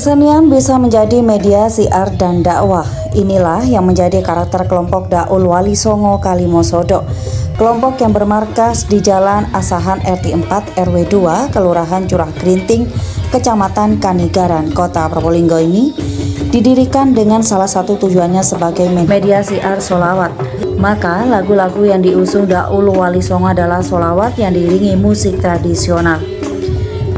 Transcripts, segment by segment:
Kesenian bisa menjadi media siar dan dakwah. Inilah yang menjadi karakter kelompok Daul Wali Songo Kalimosodo. Kelompok yang bermarkas di Jalan Asahan RT 4 RW 2, Kelurahan Curah Grinting, Kecamatan Kanigaran, Kota Probolinggo ini didirikan dengan salah satu tujuannya sebagai media siar sholawat. Maka lagu-lagu yang diusung Daul Wali Songo adalah sholawat yang diiringi musik tradisional.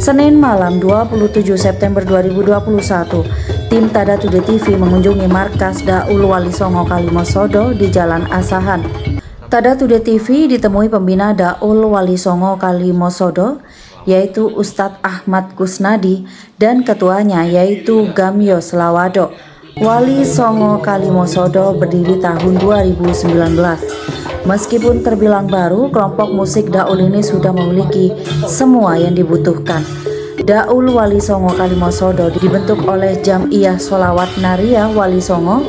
Senin malam 27 September 2021, tim Tada Today TV mengunjungi markas Daul Wali Songo Kalimosodo di Jalan Asahan. Tada Today TV ditemui pembina Daul Wali Songo Kalimosodo, yaitu Ustadz Ahmad Kusnadi, dan ketuanya yaitu Gamyo Selawado. Wali Songo Kalimosodo berdiri tahun 2019. Meskipun terbilang baru, kelompok musik Daul ini sudah memiliki semua yang dibutuhkan. Daul Wali Songo Kalimosodo dibentuk oleh Jam'iyah Sholawat Nariyah Wali Songo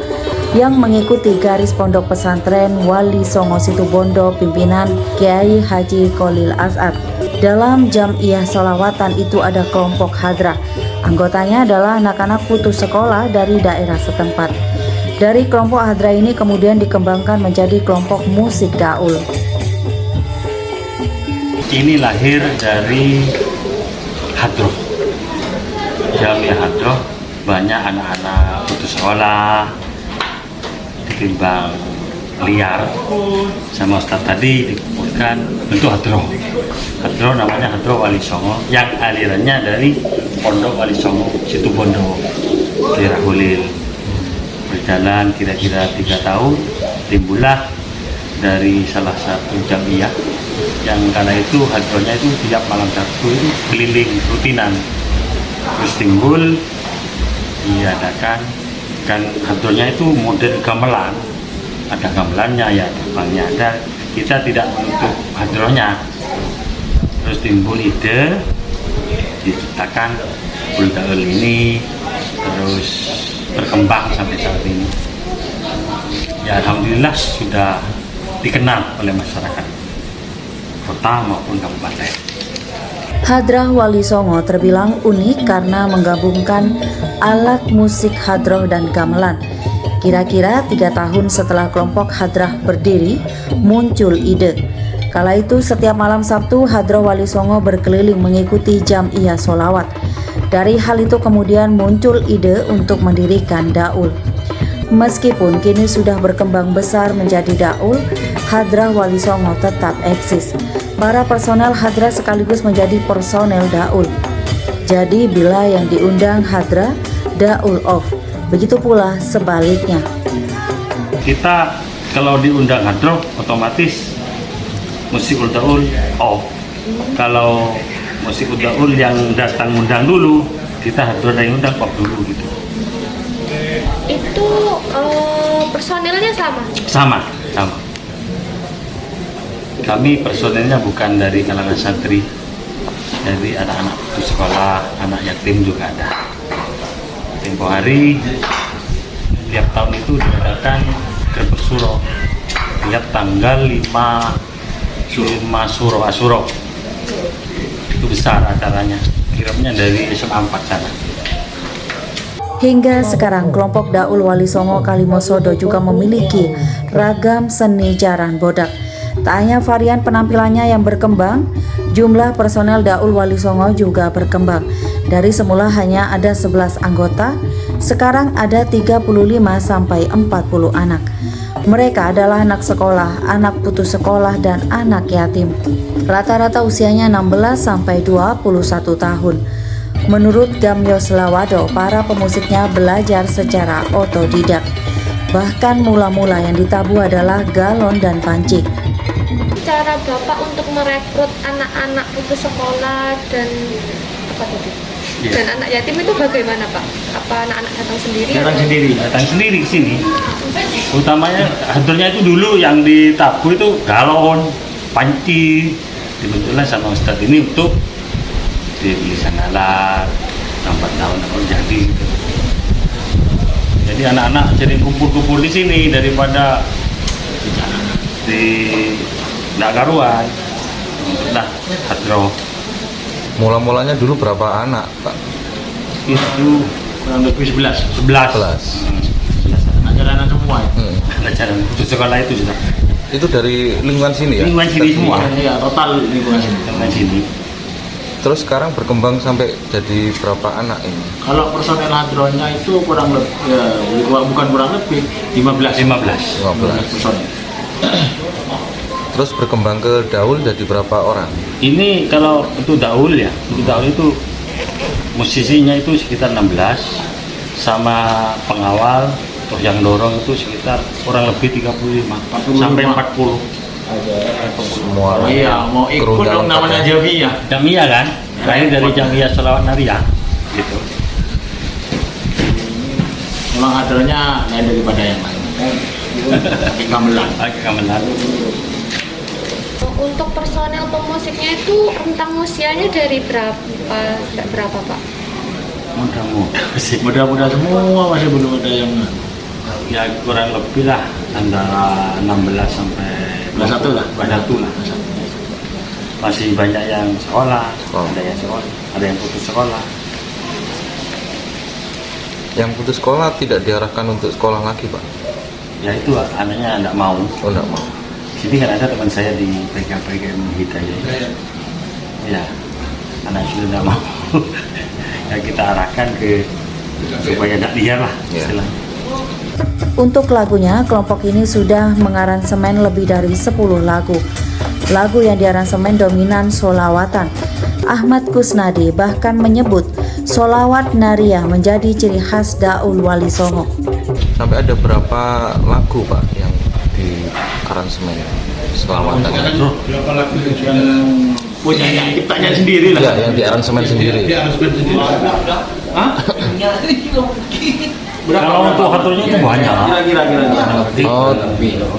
yang mengikuti garis pondok pesantren Wali Songo Situbondo pimpinan Kiai Haji Kholil As'ad. Dalam Jam'iyah Sholawatan itu ada kelompok hadrah. Anggotanya adalah anak-anak putus sekolah dari daerah setempat. Dari kelompok hadrah ini kemudian dikembangkan menjadi kelompok musik Daul. Ini lahir dari hadroh. Jam'iyah hadroh, banyak anak-anak putus sekolah ditimbang liar sama Ustadz tadi dikumpulkan bentuk hadroh. Hadroh namanya Hadroh Wali Songo yang alirannya dari Pondok Wali Songo Situbondo, daerah Hulil. Berjalan kira-kira 3 tahun, timbullah dari salah satu jam'iyah yang kala itu hadrohnya itu tiap malam Sabtu itu keliling rutinan, terus timbul diadakan, kan hadrohnya itu model gamelan, ada gamelannya ya, terbangnya ada, kita tidak menutup hadrohnya. Terus timbul ide diciptakan Daul ini, terus berkembang sampai saat ini. Ya alhamdulillah sudah dikenal oleh masyarakat kota maupun kabupaten. Hadrah Wali Songo terbilang unik karena menggabungkan alat musik hadroh dan gamelan. Kira-kira 3 tahun setelah kelompok hadrah berdiri, muncul ide. Kala itu setiap malam Sabtu Hadroh Wali Songo berkeliling mengikuti Jam'iyah Sholawat. Dari hal itu kemudian muncul ide untuk mendirikan Daul. Meskipun kini sudah berkembang besar menjadi Daul, Hadrah Wali Songo tetap eksis. Para personel hadrah sekaligus menjadi personel Daul. Jadi bila yang diundang hadrah, Daul off. Begitu pula sebaliknya. Kita kalau diundang hadroh otomatis musik Daul off. Kalau musik Daul yang datang undang dulu, kita hadroh yang undang off dulu gitu. Itu personilnya sama? Sama. Kami personelnya bukan dari kalangan santri, dari anak-anak putus sekolah, anak yatim juga ada. Tempo hari tiap tahun itu diadakan Grebek Suro tiap tanggal 5 Suro Asuro. Itu besar acaranya, kirimnya dari SMA 4 sana. Hingga sekarang kelompok Daul Wali Songo Kalimosodo juga memiliki ragam seni jaran bodak. Tak hanya varian penampilannya yang berkembang, jumlah personel Daul Wali Songo juga berkembang. Dari semula hanya ada 11 anggota, sekarang ada 35 sampai 40 anak. Mereka adalah anak sekolah, anak putus sekolah, dan anak yatim. Rata-rata usianya 16 sampai 21 tahun. Menurut Gamyo Selawado, para pemusiknya belajar secara otodidak. Bahkan mula-mula yang ditabuh adalah galon dan panci. Cara Bapak untuk merekrut anak-anak putus sekolah dan apa tadi? Yeah. Dan anak yatim itu bagaimana Pak? Apa anak-anak datang sendiri? Datang sendiri ke sini. Utamanya hadrohnya itu dulu yang ditabuh itu galon, panci, dibentuklah sama Ustadz ini untuk dibeli sandalan, lambat tahun jadi. Jadi anak-anak jadi kumpul-kumpul di sini daripada di Nakaruan. Nah, hadroh. Mula-mulanya dulu berapa anak, Pak? Itu kurang lebih 11. 11. Anak-anak semua. Pelajaran putus sekolah itu sudah. Itu dari lingkungan sini ya? Lingkungan sini semua. Iya, total lingkungan sini. Lingkungan sini. Terus sekarang berkembang sampai jadi berapa anak ini? Kalau personel hadronya itu kurang lebih, ya, bukan kurang lebih 15 personel. Terus berkembang ke Daul jadi berapa orang? Ini kalau untuk Daul ya, untuk Daul itu musisinya itu sekitar 16 sama pengawal, terus yang dorong itu sekitar kurang lebih 35 sampai 40. Semua orang Iya, mau ikut kerundan dong namanya lengkap ya? Jamiyah. Jamiyah kan? Lahir dari Jamiyah Sholawat Nariyah gitu. Memang hadronya lain daripada yang lain. Kaki gamelan. Lagi gamelan. Untuk personel pemusiknya itu rentang usianya dari berapa sampai berapa Pak? Mudah-mudah sih. Mudah-mudahan semua masih belum ada yang Ya kurang lebih lah antara 16 sampai 21 lah. 21 lah. Masih banyak yang sekolah, Oh. ada yang sekolah, ada yang putus sekolah. Yang putus sekolah tidak diarahkan untuk sekolah lagi, Pak? Ya itu anaknya enggak mau. Oh, enggak mau. Sini kan ada teman saya di PKPKM Hidayah. Ya, anak sudah enggak mau. Ya kita arahkan ke supaya enggak liar lah Ya. istilahnya. Untuk lagunya, kelompok ini sudah mengaransemen lebih dari 10 lagu. Lagu yang diaransemen dominan sholawatan. Ahmad Kusnadi bahkan menyebut sholawat nariyah menjadi ciri khas Daul Wali Songo. Sampai ada berapa lagu, Pak, yang di aransemen selawatan? berapa lagu yang punya yang ciptanya sendiri lah. Ya, yang di aransemen sendiri. Hah? Kalau untuk hadronya itu banyak. Kira-kira. Oh,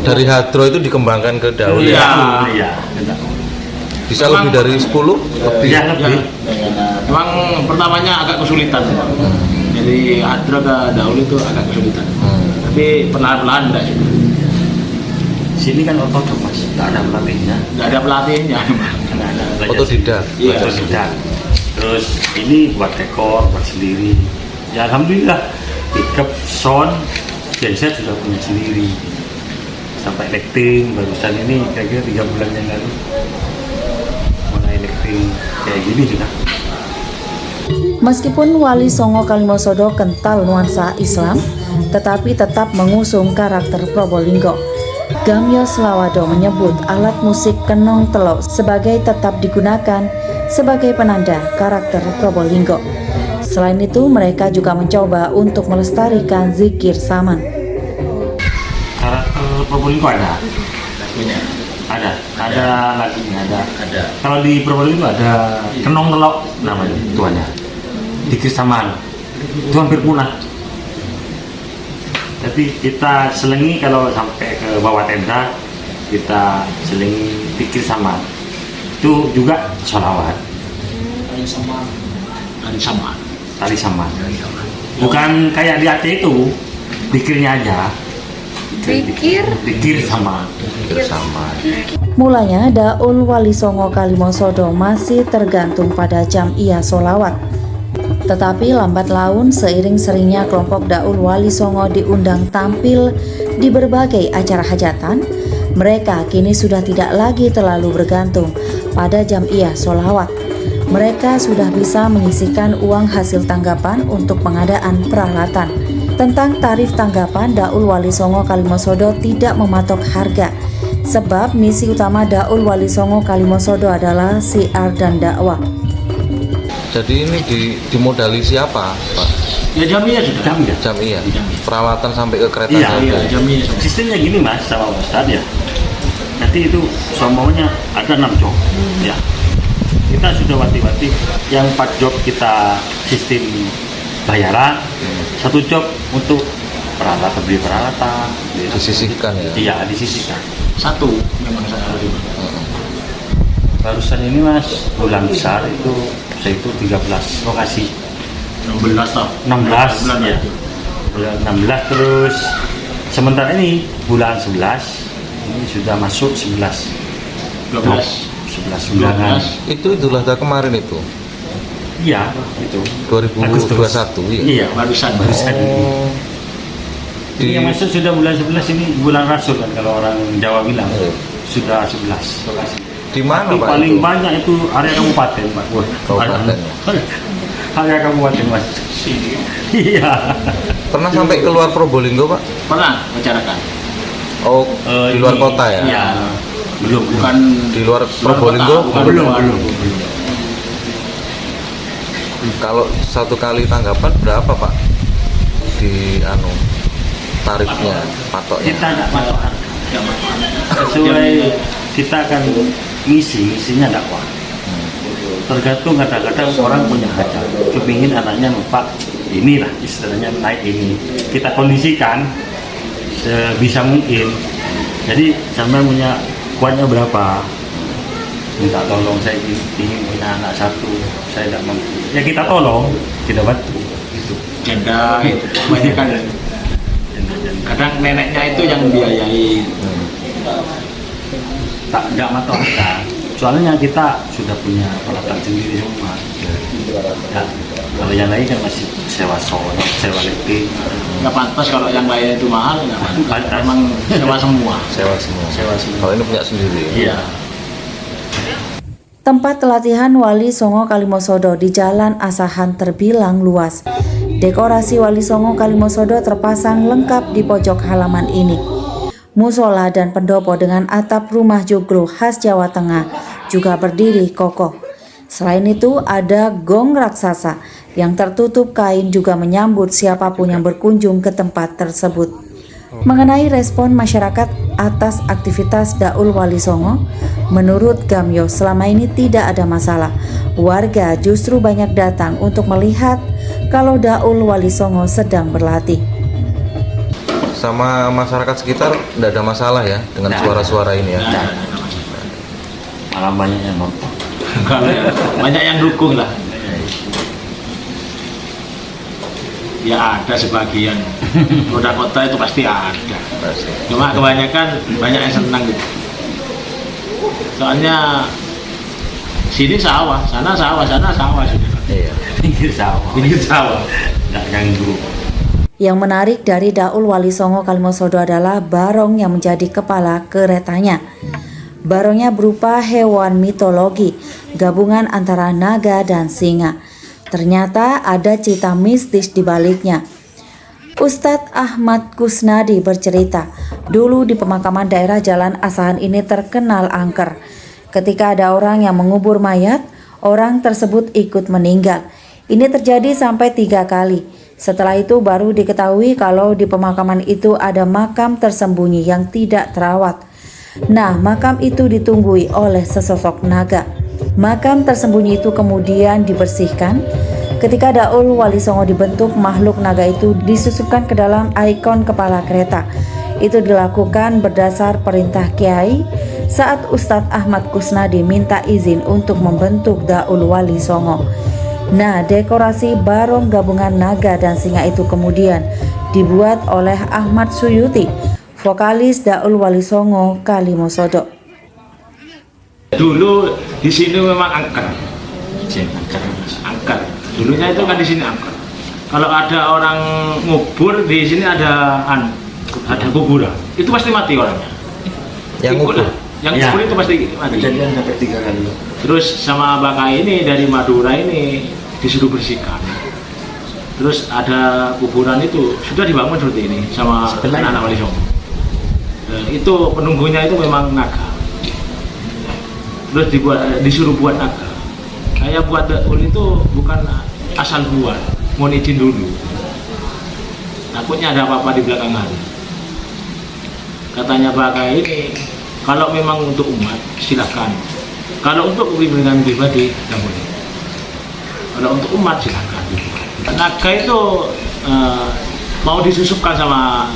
dari hadro itu dikembangkan ke Daul Iya. ya? Iya. Bisa lebih dari 10? Lebih. Ya lebih. Memang pertamanya agak kesulitan. Jadi hadro ke Daul itu agak kesulitan. Tapi perlahan-lahan enggak sih. Sini kan otodidak mas, tak ada pelatihnya. Enggak ada pelatihnya. Nggak ada belajar Otodidak. Iya. Otodidak. Terus ini buat dekor, buat sendiri. Ya alhamdulillah, pickup, sound, genset sudah punya sendiri. Sampai lighting barusan ini kira-kira 3 bulan yang lalu mulai lighting kayak gini sudah. Meskipun Wali Songo Kalimosodo kental nuansa Islam, tetapi tetap mengusung karakter Probolinggo. Gamyo Slawado menyebut alat musik kenong telok sebagai tetap digunakan sebagai penanda karakter Probolinggo. Selain itu, mereka juga mencoba untuk melestarikan zikir saman. Karakter Probolinggo ada lagunya ada. Kalau di Probolinggo ada kenong telok namanya tuannya. Dikir saman itu hampir punah. Tapi kita selingi kalau sampai ke bawah tenda, kita selingi dikir saman. Itu juga sholawat. Tali saman. Bukan kayak di Aceh itu, dikirnya aja. Dikir saman. Sama. Mulanya Daul Wali Songo Kalimosodo masih tergantung pada jam'iyah sholawat. Tetapi lambat laun seiring seringnya kelompok Daul Wali Songo diundang tampil di berbagai acara hajatan, mereka kini sudah tidak lagi terlalu bergantung pada jam'iyah sholawat. Mereka sudah bisa menyisihkan uang hasil tanggapan untuk pengadaan peralatan. Tentang tarif tanggapan, Daul Wali Songo Kalimosodo tidak mematok harga, sebab misi utama Daul Wali Songo Kalimosodo adalah siar dan dakwah. Jadi ini dimodali siapa, Pak? Ya Jamiyah sudah. Jam'iyah. Peralatan sampai ke kereta Iya, sampai. Iya, Jamiyah. Sistemnya gini mas sama Ustadz ya. Nanti itu semuanya ada 6 job. Ya. Kita sudah wati-wati yang 4 job kita sistem bayaran, 1 job untuk peralatan, beli peralatan. Disisihkan ya? Iya, disisihkan. Satu memang saya harus. Barusan ini mas bulan besar itu saya itu 13 lokasi. 16 lah. 16 bulan ya. Bulan 16 terus sementara ini bulan 11 ini sudah masuk 11 12. 11 undangan. Itu Idul Adha kemarin itu. Iya, itu. 2021 ya. Iya, barusan. Oh. Ini yang masuk sudah bulan 11 ini bulan Rasul kan kalau orang Jawa bilang. Iya. Sudah 11. Di mana Tapi Pak paling itu? banyak itu area kabupaten, Pak. Wah, Kabupaten. area kabupaten, Mas. Iya. Pernah sampai keluar Probolinggo Pak? Pernah masyarakat. Oh, di luar Ini- kota ya? Iya. Belum. Bukan Di luar luar Probolinggo? kota, bukan Belum, luar. belum. Kalau satu kali tanggapan berapa Pak? Di tarifnya, patoknya? Kita tidak masuk harga. Ya, Sesuai kita akan misinya dakwah. Tergantung kadang-kadang orang punya hajat, kepingin anaknya Pak inilah istilahnya naik ini. Kita kondisikan sebisa mungkin. Jadi sampai punya kuatnya berapa? Minta tolong, saya ingin punya anak satu, saya tidak mampu. Ya kita tolong, kita bantu. Gitu. janda itu kebanyakan. Kadang neneknya itu yang biayai. Nggak matok harga. Soalnya kita sudah punya peralatan sendiri semua. Ya, kalau yang lain kan masih sewa solar, sewa listrik. Nggak pantas kalau yang lain itu mahal, nggak pantas. Memang sewa semua. Sewa semua. Sewa semua. Kalau ini punya sendiri ya? Iya. Tempat latihan Wali Songo Kalimosodo di Jalan Asahan terbilang luas. Dekorasi Wali Songo Kalimosodo terpasang lengkap di pojok halaman ini. Musola dan pendopo dengan atap rumah joglo khas Jawa Tengah juga berdiri kokoh. Selain itu ada gong raksasa yang tertutup kain juga menyambut siapapun yang berkunjung ke tempat tersebut. Mengenai respon masyarakat atas aktivitas Daul Wali Songo, menurut Gamyo selama ini tidak ada masalah. Warga justru banyak datang untuk melihat kalau Daul Wali Songo sedang berlatih. Sama masyarakat sekitar tidak ada masalah ya dengan Nggak. suara-suara ini ya? Nah, Malah banyak yang nonton. banyak yang dukung lah. Ya ada sebagian. Roda kota itu pasti ada. Pasti. Cuma kebanyakan banyak yang senang gitu. Soalnya sini sawah, sana sawah sudah. Iya. Pinggir sawah. Pinggir sawah. Nggak ganggu. Yang menarik dari Daul Wali Songo Kalimosodo adalah barong yang menjadi kepala keretanya. Barongnya berupa hewan mitologi, gabungan antara naga dan singa. Ternyata ada cerita mistis di baliknya. Ustadz Ahmad Kusnadi bercerita, dulu di pemakaman daerah Jalan Asahan ini terkenal angker. Ketika ada orang yang mengubur mayat, orang tersebut ikut meninggal. Ini terjadi sampai 3 kali. Setelah itu baru diketahui kalau di pemakaman itu ada makam tersembunyi yang tidak terawat. Nah, makam itu ditunggui oleh sesosok naga. Makam tersembunyi itu kemudian dibersihkan. Ketika Daul Wali Songo dibentuk, makhluk naga itu disusupkan ke dalam ikon kepala kereta. Itu dilakukan berdasar perintah Kiai saat Ustadz Ahmad Kusnadi minta izin untuk membentuk Daul Wali Songo. Nah, dekorasi barong gabungan naga dan singa itu kemudian dibuat oleh Ahmad Suyuti, vokalis Daul Wali Songo Kalimosodo. Dulu di sini memang angker. Angker. Dulunya itu kan di sini angker. Kalau ada orang ngubur di sini ada kuburan. Itu pasti mati orangnya. Yang ngubur? Yang Ya. ngubur itu pasti mati. Kejadian sampai 3 kali. Terus sama Baka ini dari Madura ini disuruh bersihkan. Terus ada kuburan itu sudah dibangun seperti ini sama Sebelah anak-anak Wali Songo. Itu penunggunya itu memang naga. Terus disuruh buat naga. Saya buat Daul itu bukan asal buat, mau izin dulu. Takutnya ada apa-apa di belakang hari. Katanya Baka ini, kalau memang untuk umat silakan. Kalau untuk kepentingan pribadi tidak boleh. Kalau untuk umat silakan. Naga itu mau disusupkan sama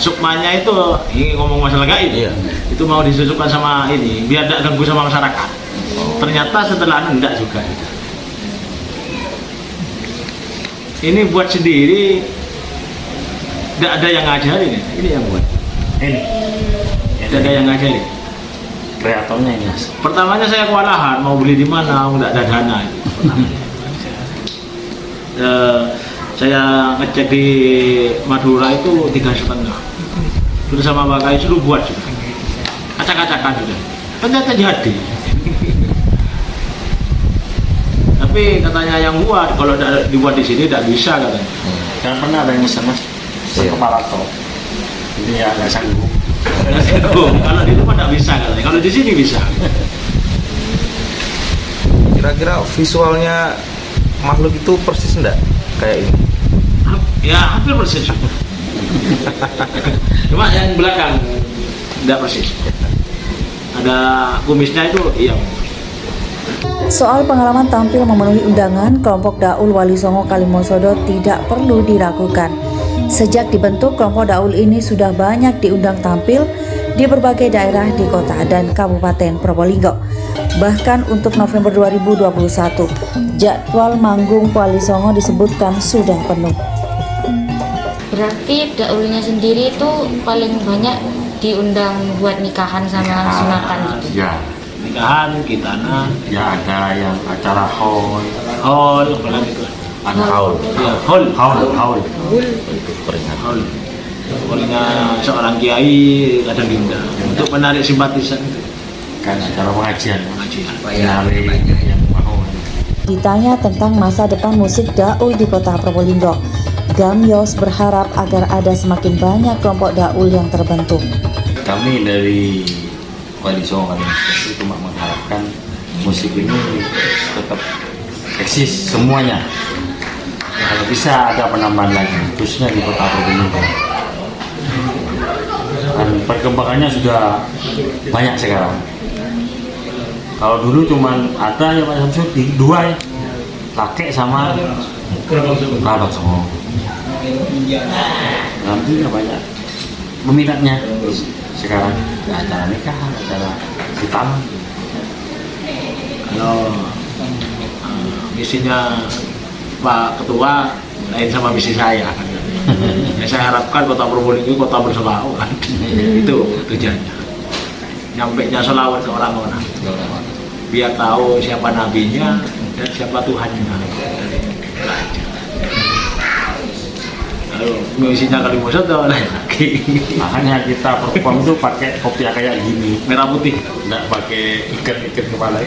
sukmanya itu, ini ngomong masalah gaib. Iya. Itu mau disusupkan sama ini biar tidak ganggu sama masyarakat. Ternyata setelah enggak juga. Ini buat sendiri, tidak ada yang ngajarin ya. Ini yang buat. Ini. Tidak ada yang ngajarin. Kreatornya ini. Mas. Pertamanya saya kewalahan mau beli di mana, nggak ada dana. saya ngecek di Madura itu 3,5. Terus sama Pak Kai suruh buat juga. Acak-acakan sudah. Ternyata jadi. Tapi katanya yang buat, kalau dibuat di sini tidak bisa katanya. Kan pernah ada yang pesan mas, Iya. kepala tol. Ini ya nggak sanggup. Kalau di rumah tidak bisa katanya. Kalau di sini bisa. Kira-kira visualnya makhluk itu persis enggak kayak ini? Ya hampir persis. Cuma yang belakang tidak persis. Ada kumisnya itu iya. Soal pengalaman tampil memenuhi undangan, kelompok Daul Wali Songo Kalimosodo tidak perlu diragukan. Sejak dibentuk, kelompok Daul ini sudah banyak diundang tampil di berbagai daerah di kota dan Kabupaten Probolinggo. Bahkan untuk November 2021, jadwal manggung Wali Songo disebutkan sudah penuh. Berarti daulnya sendiri itu paling banyak diundang buat nikahan sama sunatan gitu. Ya, Nikahan, kitana, ya ada yang acara haul, apalagi itu. ada haul, Ya, haul. Peringatan. haul. Haulnya seorang kiai kadang diundang untuk menarik simpatisan itu. Kan acara pengajian, Pengajian. yang mau. Ditanya tentang masa depan musik Daul di kota Probolinggo, Gamyos berharap agar ada semakin banyak kelompok Daul yang terbentuk. Kami dari Wali Songo Kalimosodo cuma mengharapkan musik ini tetap eksis semuanya. Kalau bisa ada penambahan lagi, khususnya di kota Probolinggo. Dan perkembangannya sudah banyak sekarang. Kalau dulu cuma ada ya Pak Samsudi, 2 ya, kakek sama kerabat semua. Nanti banyak peminatnya. Sekarang acara nikahan, acara hitam. Kalau misinya Pak Ketua lain sama misi saya kan. Ya, saya harapkan kota Probolinggo kota berselawat. Itu tujuannya. Nyampainya selawat ke orang-orang. Biar tahu siapa nabinya dan siapa Tuhannya. Lalu misinya Kalimosodo lain lagi. Makanya kita perform itu pakai kopiah kayak gini, Merah putih. nggak pakai ikat-ikat kepala.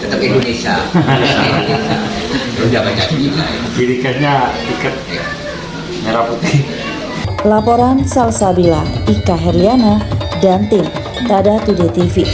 Tetap Indonesia. Udah baca Kirikannya ikat merah putih. Laporan Salsabila, Ika Herliana, dan tim Tada Today TV.